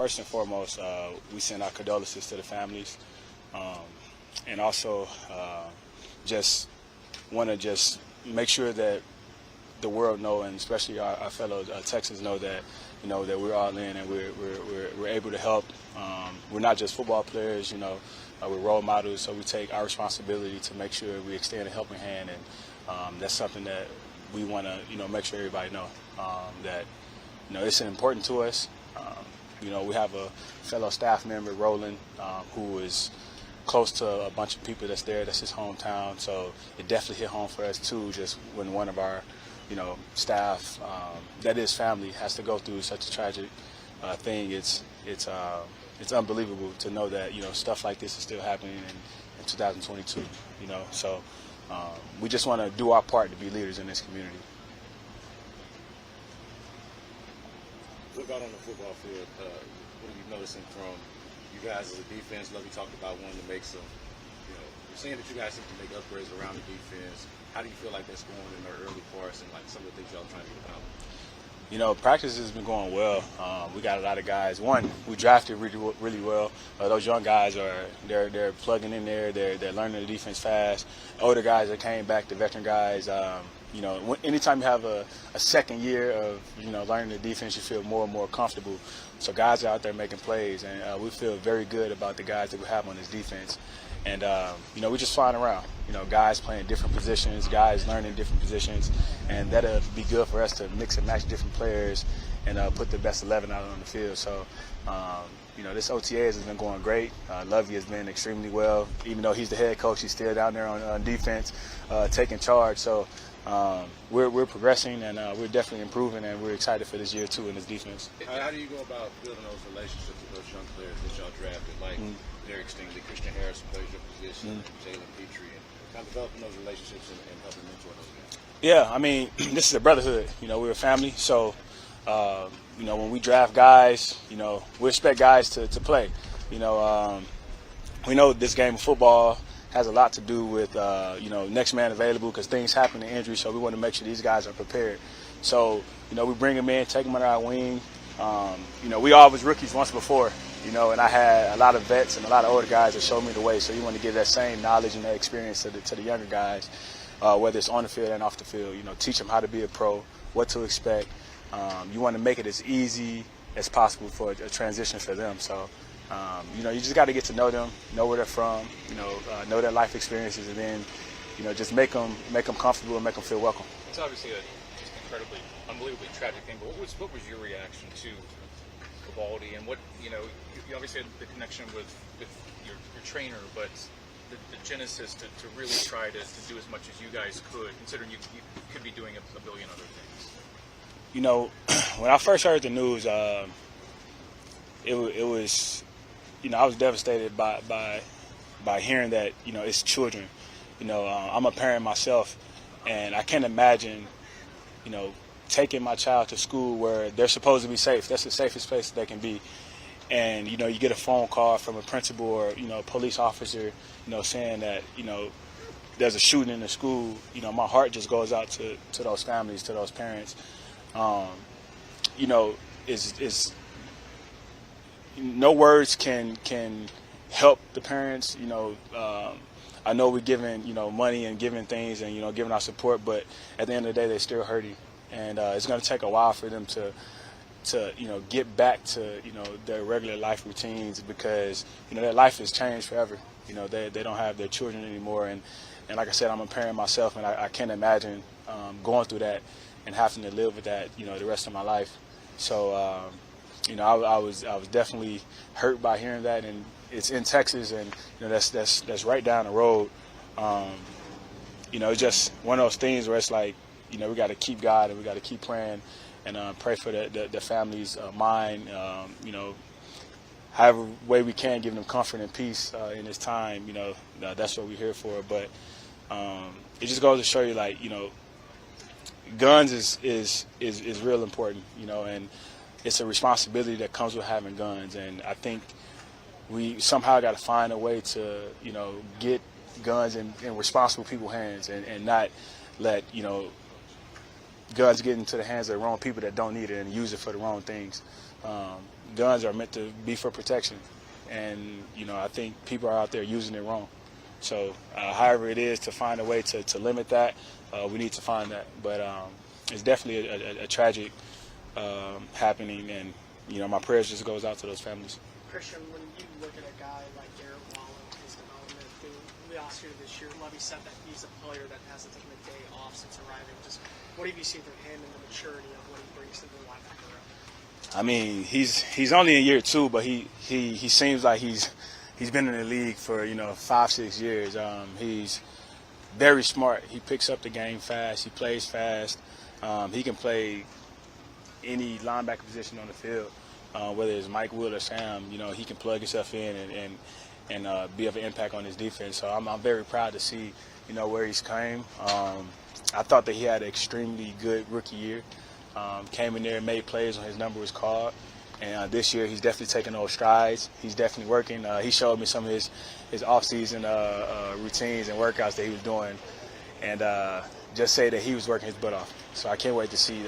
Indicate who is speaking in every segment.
Speaker 1: first and foremost, we send our condolences to the families, and also just want to just make sure that the world know, and especially our fellow Texans know that that we're all in and we're able to help. We're not just football players, we're role models, so we take our responsibility to make sure we extend a helping hand, and that's something that we want to make sure everybody know that it's important to us. We have a fellow staff member, Roland, who is close to a bunch of people that's there. That's his hometown, so it definitely hit home for us too. Just when one of our staff that is family has to go through such a tragic thing, it's unbelievable to know that stuff like this is still happening in 2022. So we just want to do our part to be leaders in this community.
Speaker 2: Look out on the football field. What are you noticing from you guys as a defense? Love you talked about wanting to make some. You're saying that you guys seem to make upgrades around the defense. How do you feel like that's going in the early parts and like some of the things y'all trying to get accomplished?
Speaker 1: Practice has been going well. We got a lot of guys. One, we drafted really well. Those young guys they're plugging in there. They're learning the defense fast. Older guys that came back, the veteran guys. Anytime you have a second year of learning the defense, you feel more and more comfortable. So guys are out there making plays, and we feel very good about the guys that we have on this defense. And we're just flying around. Guys playing different positions, guys learning different positions, and that'll be good for us to mix and match different players and put the best 11 out on the field. So, this OTAs has been going great. Lovey has been extremely well. Even though he's the head coach, he's still down there on defense, taking charge. So we're progressing, and we're definitely improving, and we're excited for this year too in this defense.
Speaker 2: How do you go about building those relationships with those young players that y'all drafted, like Derek Stingley, Christian Harrison plays your position, Jalen Petrie, and kind of developing those relationships and helping mentor those guys?
Speaker 1: Yeah, this is a brotherhood. We're a family, so when we draft guys, we expect guys to play. We know this game of football has a lot to do with next man available, because things happen in injury, so we want to make sure these guys are prepared. So we bring them in, take them under our wing. We all was rookies once before, and I had a lot of vets and a lot of older guys that showed me the way. So you want to give that same knowledge and that experience to the younger guys, whether it's on the field and off the field. Teach them how to be a pro, what to expect. You want to make it as easy as possible for a transition for them. So, you just got to get to know them, know where they're from, know their life experiences, and then, just make them comfortable and make them feel welcome.
Speaker 3: It's obviously a just incredibly, unbelievably tragic thing. But what was your reaction to Uvalde, and what you obviously had the connection with your trainer, but the genesis to really try to do as much as you guys could, considering you could be doing a billion other things.
Speaker 1: When I first heard the news, it was, I was devastated by hearing that, it's children. I'm a parent myself, and I can't imagine, taking my child to school where they're supposed to be safe. That's the safest place they can be. And, you get a phone call from a principal or, a police officer, saying that, there's a shooting in the school. My heart just goes out to those families, to those parents. Is no words can help the parents. I know we're giving money and giving things and giving our support, but at the end of the day, they're still hurting, and it's going to take a while for them to get back to their regular life routines, because their life has changed forever. They don't have their children anymore, and like I said, I'm a parent myself, and I can't imagine going through that and having to live with that the rest of my life. So I was definitely hurt by hearing that, and it's in Texas, and that's right down the road. It's just one of those things where it's like we got to keep God, and we got to keep praying and pray for the family's mind. However way we can, give them comfort and peace in this time. That's what we're here for. But it just goes to show you, guns is real important, and it's a responsibility that comes with having guns. And I think we somehow got to find a way to, get guns in responsible people's hands, and not let, guns get into the hands of the wrong people that don't need it and use it for the wrong things. Guns are meant to be for protection, and I think people are out there using it wrong. So however it is to find a way to limit that, we need to find that. But it's definitely a tragic happening, and my prayers just goes out to those families.
Speaker 4: Christian, when you look at a guy like Garrett Wallen, his development through the Oscar this year, Levy said that he's a player that hasn't taken a day off since arriving. Just what have you seen from him and the maturity of what he brings to the linebacker room?
Speaker 1: I mean, he's only in year 2, but he seems like he's been in the league for 5-6 years. He's very smart. He picks up the game fast. He plays fast. He can play any linebacker position on the field, whether it's Mike, Will, or Sam. He can plug himself in and be of an impact on his defense. So I'm very proud to see where he's came. I thought that he had an extremely good rookie year. Came in there and made plays when his number was called. And this year, he's definitely taking those strides. He's definitely working. He showed me some of his off-season routines and workouts that he was doing, and just say that he was working his butt off. So I can't wait to see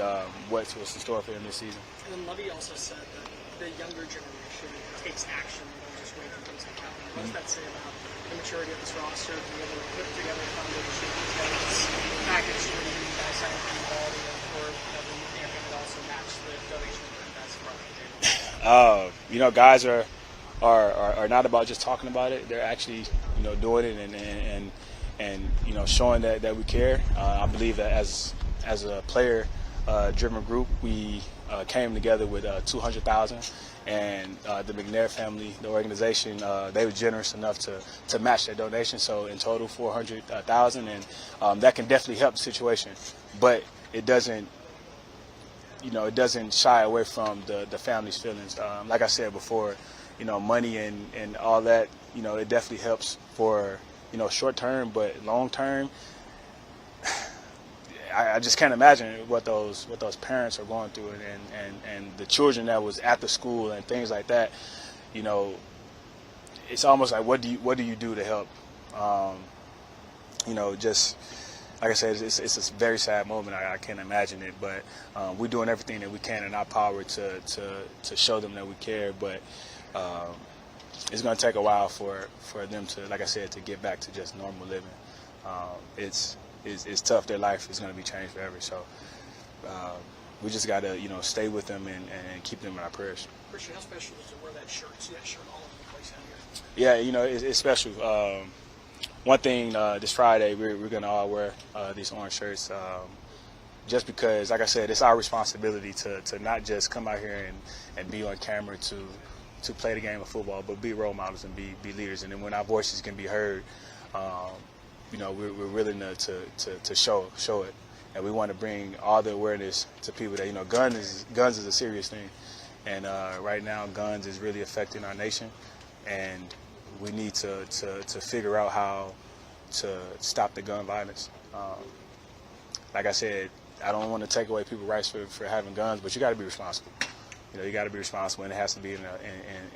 Speaker 1: what's in store for him this season.
Speaker 4: And then Levy also said that the younger generation takes action and just wait for things to happen. What does that say about the maturity of this roster, being able to put together a foundation, put together this package for you guys signed for Uvalde and for the youth campaign that also match the donation that you guys brought to the table?
Speaker 1: Guys are not about just talking about it. They're actually, doing it and showing that we care. I believe that as a player-driven group, we came together with $200,000, and the McNair family, the organization, they were generous enough to match that donation. So in total, $400,000, and that can definitely help the situation. But it doesn't. It doesn't shy away from the family's feelings. Like I said before, money and all that, it definitely helps for, short term, but long term, I just can't imagine what those parents are going through and the children that was at the school and things like that. It's almost like what do you do to help? Just like I said, it's a very sad moment. I can't imagine it, but we're doing everything that we can in our power to show them that we care. But it's going to take a while for them to, like I said, to get back to just normal living. It's tough. Their life is going to be changed forever. So we just got to stay with them and keep them in our prayers.
Speaker 4: Christian, how special is to wear that shirt? See that shirt all over the place out here.
Speaker 1: Yeah, it's special. One thing, this Friday, we're going to all wear these orange shirts just because, like I said, it's our responsibility to not just come out here and be on camera to play the game of football, but be role models and be leaders. And then when our voices can be heard, we're willing to show it. And we want to bring all the awareness to people that, guns is a serious thing. And right now, guns is really affecting our nation. And we need to figure out how to stop the gun violence. Like I said, I don't want to take away people's rights for having guns, but you got to be responsible. You got to be responsible, and it has to be in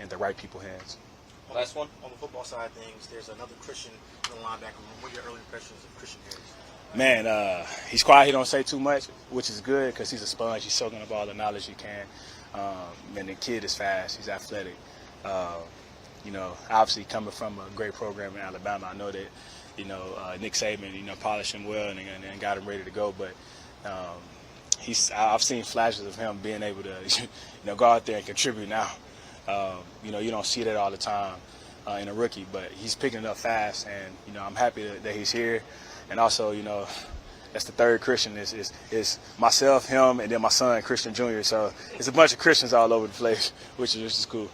Speaker 1: the right people's hands.
Speaker 5: Last one. On the football side of things, there's another Christian in the linebacker room. What are your early impressions of Christian Kirksey?
Speaker 1: Man, he's quiet. He don't say too much, which is good because he's a sponge. He's soaking up all the knowledge he can. And the kid is fast. He's athletic. Obviously coming from a great program in Alabama, I know that, Nick Saban, polished him well and got him ready to go. But I've seen flashes of him being able to, go out there and contribute now. You don't see that all the time in a rookie, but he's picking it up fast, and I'm happy that he's here. And also, that's the third Christian. It's myself, him, and then my son, Christian Jr. So it's a bunch of Christians all over the place, which is cool.